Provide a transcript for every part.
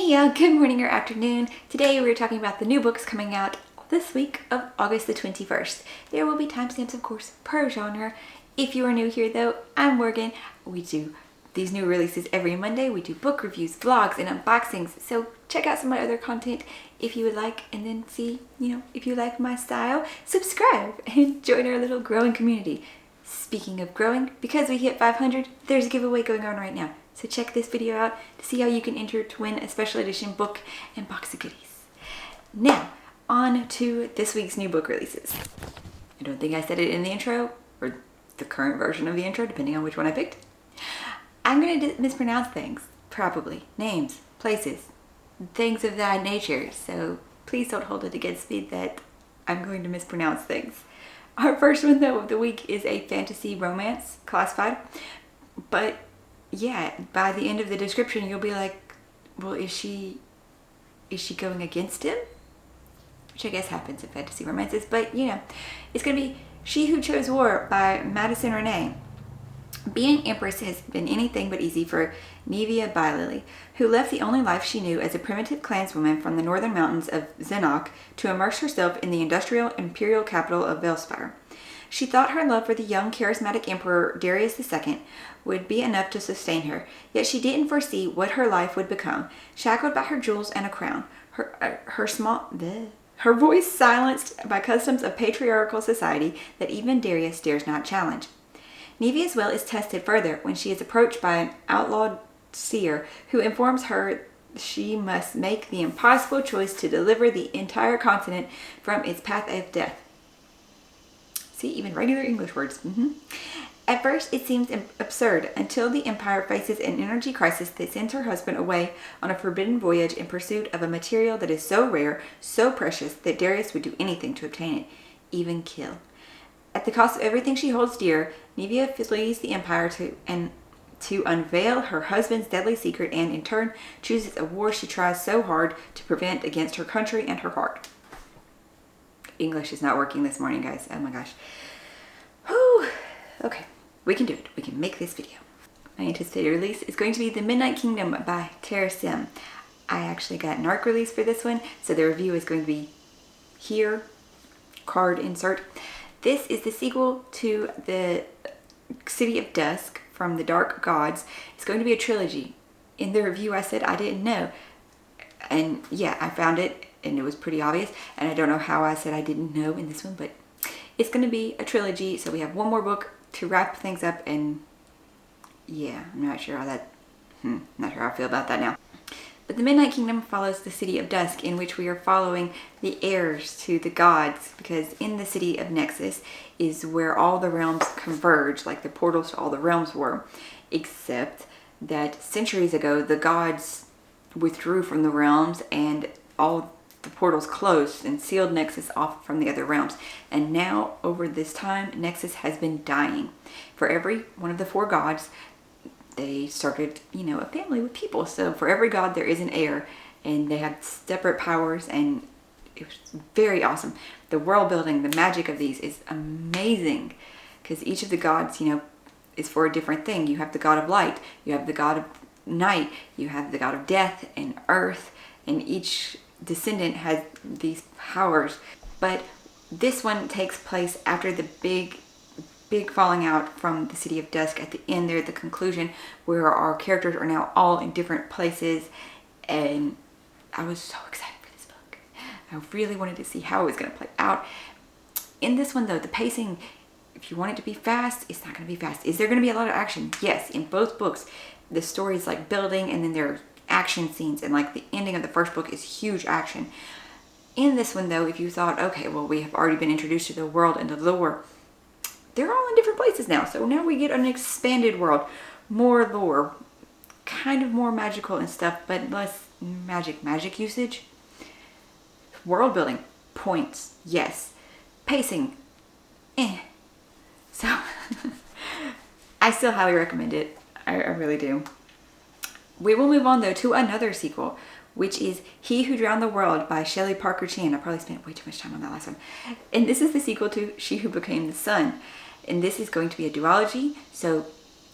Good morning or afternoon. Today we're talking about the new books coming out this week of August the 21st. There will be timestamps, of course, per genre. If you are new here though, I'm Morgan. We do these new releases every Monday. We do book reviews, vlogs, and unboxings. So check out some of my other content if you would like, and then see, if you like my style, subscribe and join our little growing community. Speaking of growing, because we hit 500, there's a giveaway going on right now. So check this video out to see how you can enter to win a special edition book and box of goodies. Now, on to this week's new book releases. I don't think I said it in the intro, or the current version of the intro, depending on which one I picked. I'm going to mispronounce things, probably. Names, places, things of that nature. So please don't hold it against me that I'm going to mispronounce things. Our first one, though, of the week is a fantasy romance, classified. But yeah, by the end of the description, you'll be like, well, is she going against him? Which I guess happens in fantasy romances, but it's going to be She Who Chose War by Madison Renee. Being Empress has been anything but easy for Nevia Bylily, who left the only life she knew as a primitive clanswoman from the northern mountains of Zenok to immerse herself in the industrial imperial capital of Velspire. She thought her love for the young, charismatic Emperor Darius II would be enough to sustain her, yet she didn't foresee what her life would become, shackled by her jewels and a crown, her voice silenced by customs of patriarchal society that even Darius dares not challenge. Nevia's will is tested further when she is approached by an outlawed seer who informs her she must make the impossible choice to deliver the entire continent from its path of death. See, even regular English words. At first, it seems absurd until the Empire faces an energy crisis that sends her husband away on a forbidden voyage in pursuit of a material that is so rare, so precious, that Darius would do anything to obtain it, even kill. At the cost of everything she holds dear, Nevia flees the Empire to unveil her husband's deadly secret, and in turn chooses a war she tries so hard to prevent against her country and her heart. English is not working this morning, guys. Oh my gosh. Whew. Okay, we can do it. We can make this video. My anticipated release is going to be The Midnight Kingdom by Tara Sim. I actually got an ARC release for this one, so the review is going to be here, card insert. This is the sequel to The City of Dusk from The Dark Gods. It's going to be a trilogy. In the review I said I didn't know. And yeah, I found it and it was pretty obvious. And I don't know how I said I didn't know in this one, but it's going to be a trilogy. So we have one more book to wrap things up, and yeah, I'm not sure how I feel about that now. But The Midnight Kingdom follows the City of Dusk, in which we are following the heirs to the gods, because in the City of Nexus is where all the realms converge, like the portals to all the realms were, except that centuries ago the gods withdrew from the realms and all the portals closed and sealed Nexus off from the other realms. And now, over this time, Nexus has been dying. For every one of the four gods, they started, a family with people. So for every god, there is an heir, and they have separate powers, and it was very awesome. The world building, the magic of these is amazing, because each of the gods, is for a different thing. You have the god of light, you have the god of night, you have the god of death and earth, and each descendant has these powers. But this one takes place after the big falling out from the City of Dusk at the end there, at the conclusion, where our characters are now all in different places. And I was so excited for this book. I really wanted to see how it was going to play out. In this one though, the pacing, if you want it to be fast, it's not going to be fast. Is there going to be a lot of action? Yes, in both books. The story is like building, and then there are action scenes, and like the ending of the first book is huge action. In this one though, if you thought, okay, well, we have already been introduced to the world and the lore, they're all in different places now. So now we get an expanded world, more lore, kind of more magical and stuff, but less magic usage. World building, points, yes. Pacing, So I still highly recommend it. I really do. We will move on though to another sequel, which is He Who Drowned the World by Shelley Parker Chan. I probably spent way too much time on that last one. And this is the sequel to She Who Became the Sun. And this is going to be a duology. So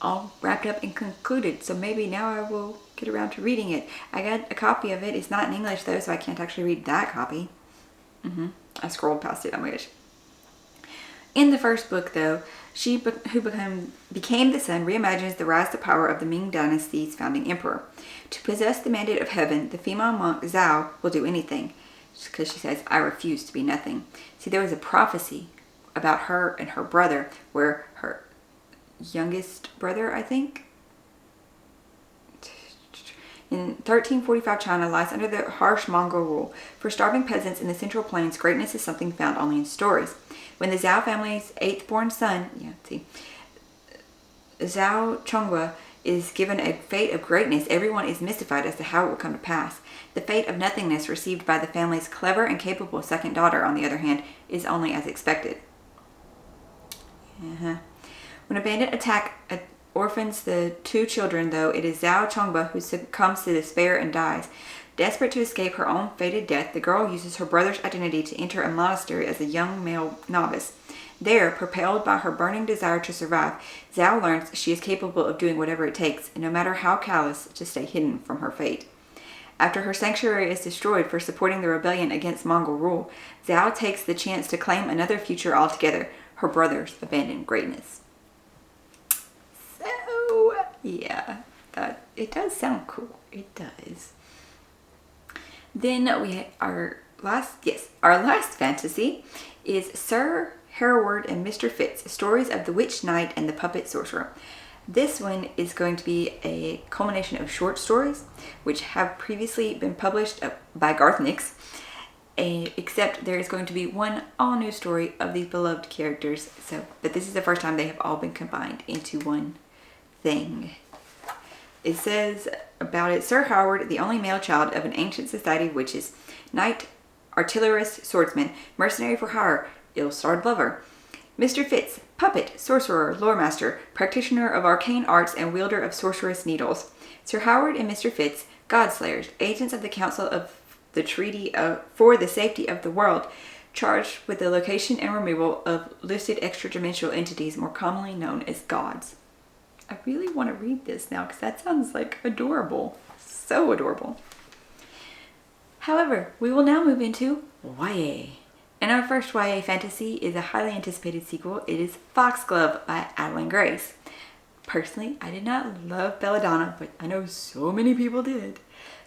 all wrapped up and concluded. So maybe now I will get around to reading it. I got a copy of it. It's not in English though, so I can't actually read that copy. I scrolled past it. Oh my gosh. In the first book, though, who became the sun reimagines the rise to power of the Ming Dynasty's founding emperor. To possess the mandate of heaven, the female monk Zhao will do anything, because she says, "I refuse to be nothing." See, there was a prophecy about her and her brother, where her youngest brother, I think, in 1345, China lies under the harsh Mongol rule. For starving peasants in the Central Plains, greatness is something found only in stories. When the Zhao family's eighth-born son, Zhao Chonghua, is given a fate of greatness, everyone is mystified as to how it will come to pass. The fate of nothingness received by the family's clever and capable second daughter, on the other hand, is only as expected. When a bandit attack orphans the two children, though, it is Zhao Chonghua who succumbs to despair and dies. Desperate to escape her own fated death, the girl uses her brother's identity to enter a monastery as a young male novice. There, propelled by her burning desire to survive, Zhao learns she is capable of doing whatever it takes, no matter how callous, to stay hidden from her fate. After her sanctuary is destroyed for supporting the rebellion against Mongol rule, Zhao takes the chance to claim another future altogether, her brother's abandoned greatness. So, yeah, it does sound cool. It does. Then our last fantasy is Sir Hereward and Mr. Fitz, Stories of the Witch Knight and the Puppet Sorcerer. This one is going to be a culmination of short stories, which have previously been published by Garth Nix, except there is going to be one all-new story of these beloved characters, but this is the first time they have all been combined into one thing. It says about it, Sir Howard, the only male child of an ancient society of witches, knight, artillerist, swordsman, mercenary for hire, ill-starred lover. Mr. Fitz, puppet, sorcerer, loremaster, practitioner of arcane arts, and wielder of sorceress needles. Sir Howard and Mr. Fitz, godslayers, agents of the Council of the Treaty for the Safety of the World, charged with the location and removal of listed extra-dimensional entities more commonly known as gods. I really want to read this now because that sounds like adorable. So adorable. However, we will now move into YA. And our first YA fantasy is a highly anticipated sequel. It is Foxglove by Adeline Grace. Personally, I did not love Belladonna, but I know so many people did.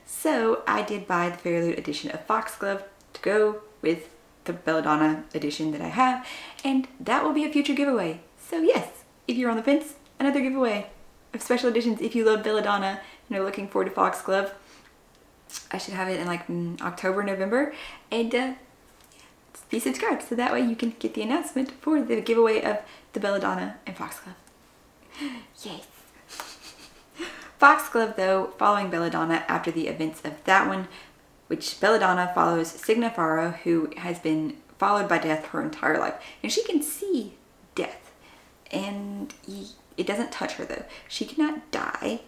So I did buy the FairyLoot edition of Foxglove to go with the Belladonna edition that I have, and that will be a future giveaway. So yes, if you're on the fence, another giveaway of special editions if you love Belladonna and are looking forward to Foxglove. I should have it in like October, November, and be subscribed so that way you can get the announcement for the giveaway of the Belladonna and Foxglove. Yes. Foxglove, though, following Belladonna after the events of that one, which Belladonna follows Signa Farrow, who has been followed by death her entire life. And she can see death. And it doesn't touch her, though. She cannot die.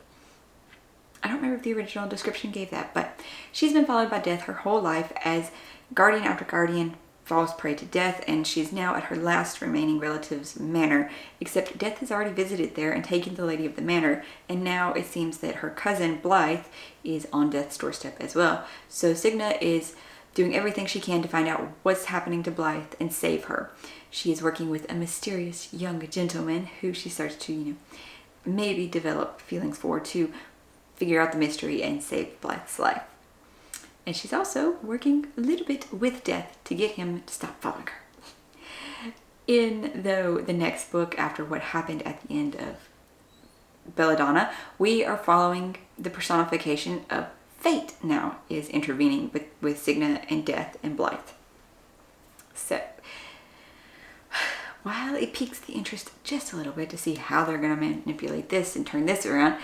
I don't remember if the original description gave that, but she's been followed by death her whole life as guardian after guardian falls prey to death, and she's now at her last remaining relative's manor, except death has already visited there and taken the lady of the manor, and now it seems that her cousin Blythe is on death's doorstep as well. So Signa is doing everything she can to find out what's happening to Blythe and save her. She is working with a mysterious young gentleman who she starts to, maybe develop feelings for, to figure out the mystery and save Blythe's life. And she's also working a little bit with death to get him to stop following her. In the next book, after what happened at the end of Belladonna, we are following the personification of fate now is intervening with Signa and death and Blythe. So, while it piques the interest just a little bit to see how they're going to manipulate this and turn this around,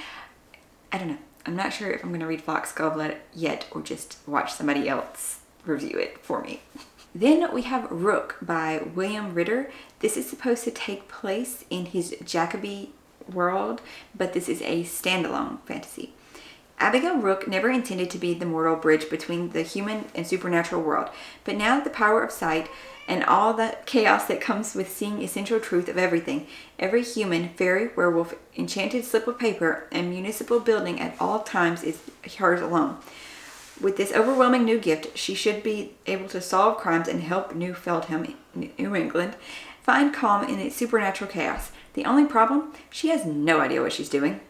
I don't know. I'm not sure if I'm going to read Foxglove yet or just watch somebody else review it for me. Then we have Rook by William Ritter. This is supposed to take place in his Jacoby world, but this is a standalone fantasy. Abigail Rook never intended to be the mortal bridge between the human and supernatural world, but now the power of sight and all the chaos that comes with seeing essential truth of everything, every human, fairy, werewolf, enchanted slip of paper, and municipal building at all times is hers alone. With this overwhelming new gift, she should be able to solve crimes and help New Feldham, New England, find calm in its supernatural chaos. The only problem? She has no idea what she's doing.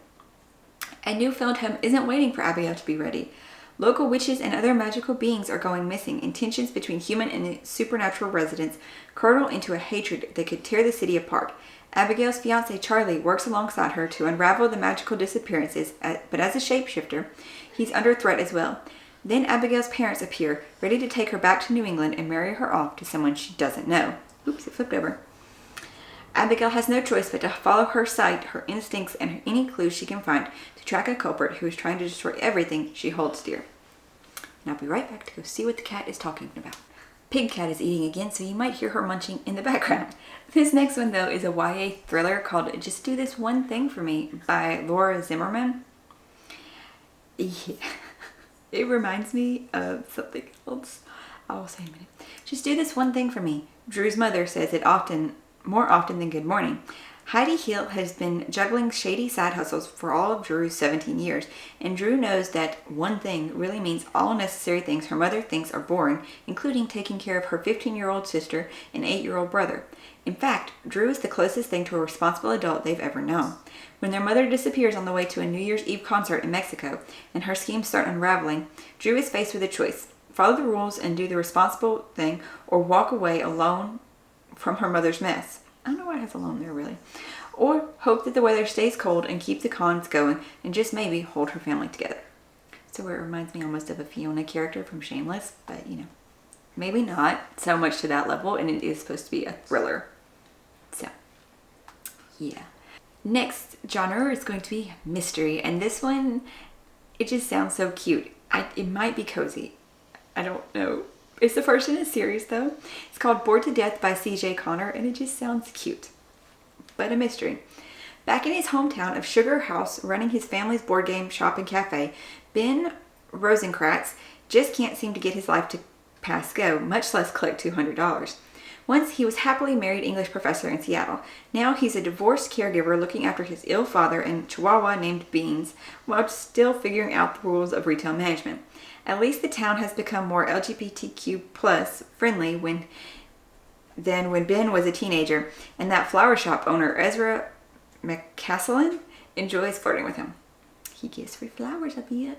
And New Feldham isn't waiting for Abigail to be ready. Local witches and other magical beings are going missing, and tensions between human and supernatural residents curdle into a hatred that could tear the city apart. Abigail's fiancé Charlie works alongside her to unravel the magical disappearances, but as a shapeshifter, he's under threat as well. Then Abigail's parents appear, ready to take her back to New England and marry her off to someone she doesn't know. Oops, it flipped over. Abigail has no choice but to follow her sight, her instincts, and any clues she can find to track a culprit who is trying to destroy everything she holds dear. And I'll be right back to go see what the cat is talking about. Pig Cat is eating again, so you might hear her munching in the background. This next one, though, is a YA thriller called Just Do This One Thing For Me by Laura Zimmerman. Yeah. It reminds me of something else. I'll say in a minute. Just do this one thing for me. Drew's mother says it more often than good morning. Heidi Hill has been juggling shady side hustles for all of Drew's 17 years, and Drew knows that one thing really means all necessary things her mother thinks are boring, including taking care of her 15-year-old sister and 8-year-old brother. In fact, Drew is the closest thing to a responsible adult they've ever known. When their mother disappears on the way to a New Year's Eve concert in Mexico, and her schemes start unraveling, Drew is faced with a choice: follow the rules and do the responsible thing, or walk away alone from her mother's mess. I don't know why it has alone there, really. Or hope that the weather stays cold and keep the cons going, and just maybe hold her family together. So it reminds me almost of a Fiona character from Shameless, but maybe not so much to that level, and it is supposed to be a thriller. So, yeah. Next genre is going to be mystery, and this one, it just sounds so cute. It might be cozy. I don't know. It's the first in a series, though. It's called Bored to Death by C.J. Connor, and it just sounds cute. But a mystery. Back in his hometown of Sugar House, running his family's board game shop and cafe, Ben Rosenkratz just can't seem to get his life to pass go, much less collect $200. Once he was happily married English professor in Seattle. Now he's a divorced caregiver looking after his ill father and chihuahua named Beans, while still figuring out the rules of retail management. At least the town has become more LGBTQ plus friendly than when Ben was a teenager, and that flower shop owner, Ezra McCaslin, enjoys flirting with him. He gives free flowers up here.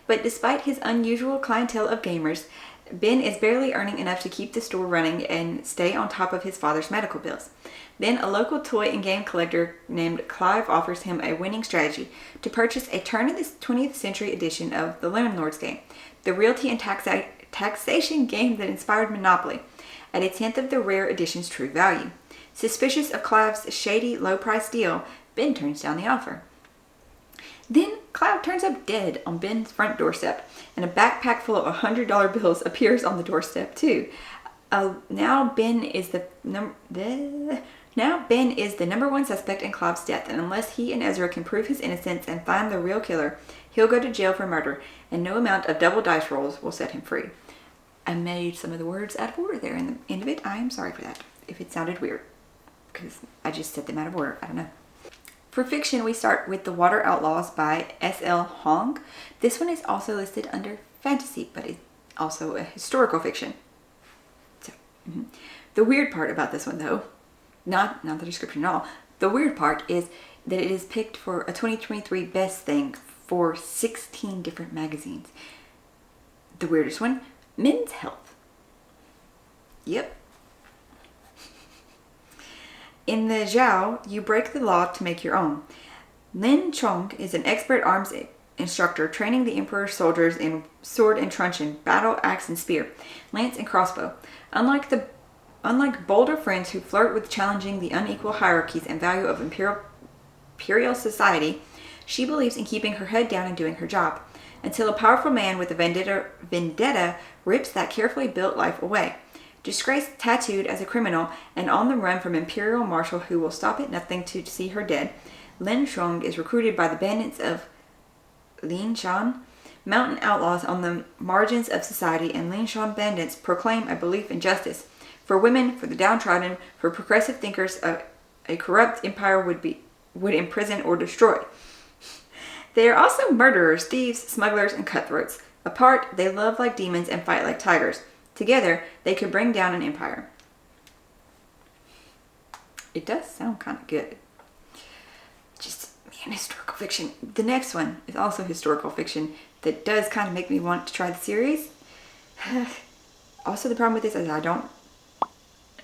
But despite his unusual clientele of gamers, Ben is barely earning enough to keep the store running and stay on top of his father's medical bills. Then a local toy and game collector named Clive offers him a winning strategy: to purchase a turn of the 20th century edition of the Landlord's Game, the realty and taxation game that inspired Monopoly, at a tenth of the rare edition's true value. Suspicious of Clive's shady, low-priced deal, Ben turns down the offer. Then Clive turns up dead on Ben's front doorstep, and a backpack full of $100 bills appears on the doorstep too. Now Ben is the number one suspect in Clive's death, and unless he and Ezra can prove his innocence and find the real killer, he'll go to jail for murder, and no amount of double dice rolls will set him free. I made some of the words out of order there in the end of it. I am sorry for that if it sounded weird, because I just said them out of order. I don't know. For fiction, we start with The Water Outlaws by S.L. Hong. This one is also listed under fantasy, but it's also a historical fiction. So, The weird part about this one, though, not the description at all, the weird part is that it is picked for a 2023 Best Thing for 16 different magazines. The weirdest one, Men's Health. Yep. In the Zhao, you break the law to make your own. Lin Chong is an expert arms instructor training the Emperor's soldiers in sword and truncheon, battle axe and spear, lance and crossbow. Unlike bolder friends who flirt with challenging the unequal hierarchies and value of imperial society, she believes in keeping her head down and doing her job, until a powerful man with a vendetta rips that carefully built life away. Disgraced, tattooed as a criminal, and on the run from Imperial Marshal who will stop at nothing to see her dead, Lin Shong is recruited by the bandits of Lin Shan. Mountain outlaws on the margins of society and Lin Shan bandits proclaim a belief in justice. For women, for the downtrodden, for progressive thinkers, a corrupt empire would imprison or destroy. They are also murderers, thieves, smugglers, and cutthroats. Apart, they love like demons and fight like tigers. Together, they could bring down an empire. It does sound kind of good. Just, man, historical fiction. The next one is also historical fiction that does kind of make me want to try the series. Also, the problem with this is I don't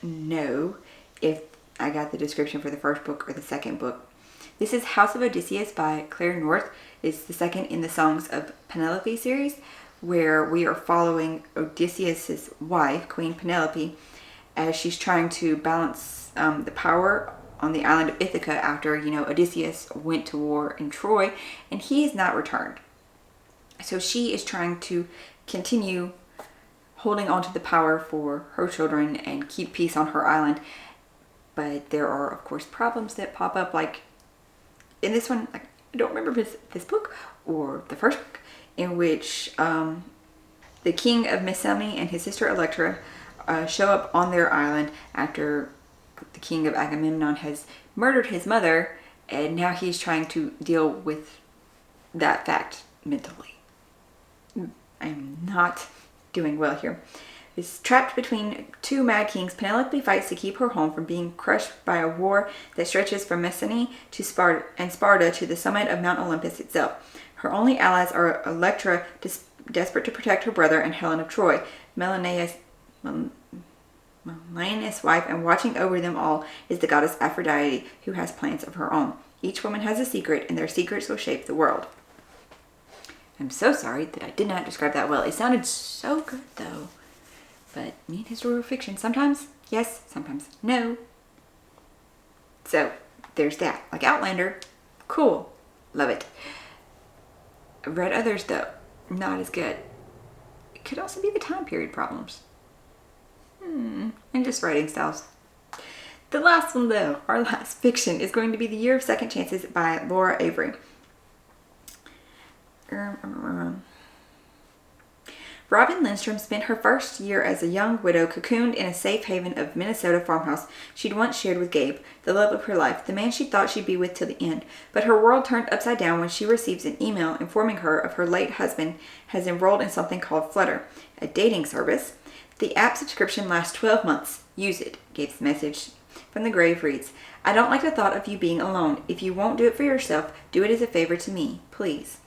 know if I got the description for the first book or the second book. This is House of Odysseus by Claire North. It's the second in the Songs of Penelope series, where we are following Odysseus's wife, Queen Penelope, as she's trying to balance the power on the island of Ithaca after, Odysseus went to war in Troy and he has not returned. So she is trying to continue holding on to the power for her children and keep peace on her island. But there are, of course, problems that pop up, like in this one, I don't remember this book or the first book, in which the king of Mycenae and his sister Electra show up on their island after the king of Agamemnon has murdered his mother, and now he's trying to deal with that fact mentally. I'm not doing well here. Is trapped between two mad kings, Penelope fights to keep her home from being crushed by a war that stretches from Mycenae to Sparta to the summit of Mount Olympus itself. Her only allies are Electra, desperate to protect her brother, and Helen of Troy, Menelaus' wife, and watching over them all is the goddess Aphrodite, who has plans of her own. Each woman has a secret, and their secrets will shape the world. I'm so sorry that I did not describe that well. It sounded so good, though. But me and historical fiction, sometimes yes, sometimes no. So there's that. Like Outlander, cool, love it. I've read others though, not as good. It could also be the time period problems. And just writing styles. The last one though, our last fiction, is going to be The Year of Second Chances by Laura Avery. Robin Lindstrom spent her first year as a young widow cocooned in a safe haven of Minnesota farmhouse she'd once shared with Gabe, the love of her life, the man she thought she'd be with till the end. But her world turned upside down when she receives an email informing her of her late husband has enrolled in something called Flutter, a dating service. The app subscription lasts 12 months. Use it. Gabe's message from the grave reads, I don't like the thought of you being alone. If you won't do it for yourself, do it as a favor to me, please.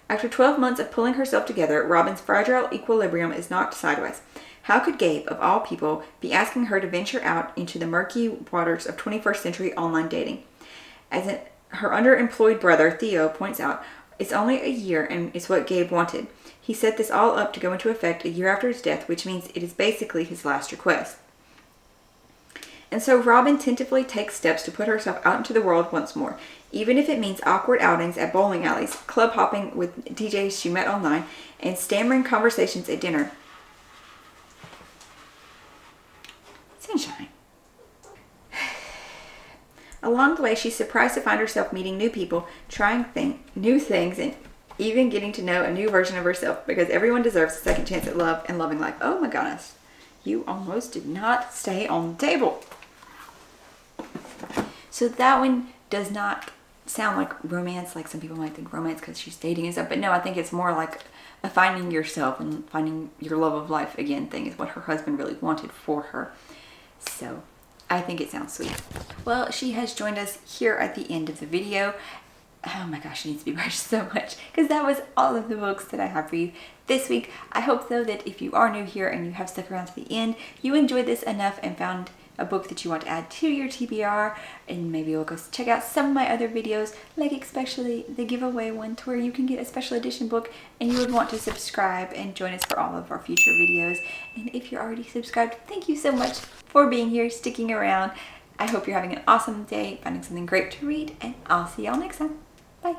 After 12 months of pulling herself together, Robin's fragile equilibrium is knocked sideways. How could Gabe, of all people, be asking her to venture out into the murky waters of 21st century online dating? As her underemployed brother, Theo, points out, it's only a year and it's what Gabe wanted. He set this all up to go into effect a year after his death, which means it is basically his last request. And so Robin tentatively takes steps to put herself out into the world once more, even if it means awkward outings at bowling alleys, club hopping with DJs she met online, and stammering conversations at dinner. Sunshine. Along the way, she's surprised to find herself meeting new people, trying new things, and even getting to know a new version of herself, because everyone deserves a second chance at love and loving life. Oh my goodness. You almost did not stay on the table. So that one does not sound like romance, like some people might think romance because she's dating and stuff. But no, I think it's more like a finding yourself and finding your love of life again thing is what her husband really wanted for her. So I think it sounds sweet. Well, she has joined us here at the end of the video. Oh my gosh, she needs to be brushed so much because that was all of the books that I have for you this week. I hope though that if you are new here and you have stuck around to the end, you enjoyed this enough and found a book that you want to add to your TBR, and maybe you'll go check out some of my other videos, like especially the giveaway one to where you can get a special edition book, and you would want to subscribe and join us for all of our future videos. And if you're already subscribed, thank you so much for being here, sticking around. I hope you're having an awesome day, finding something great to read, and I'll see y'all next time. Bye.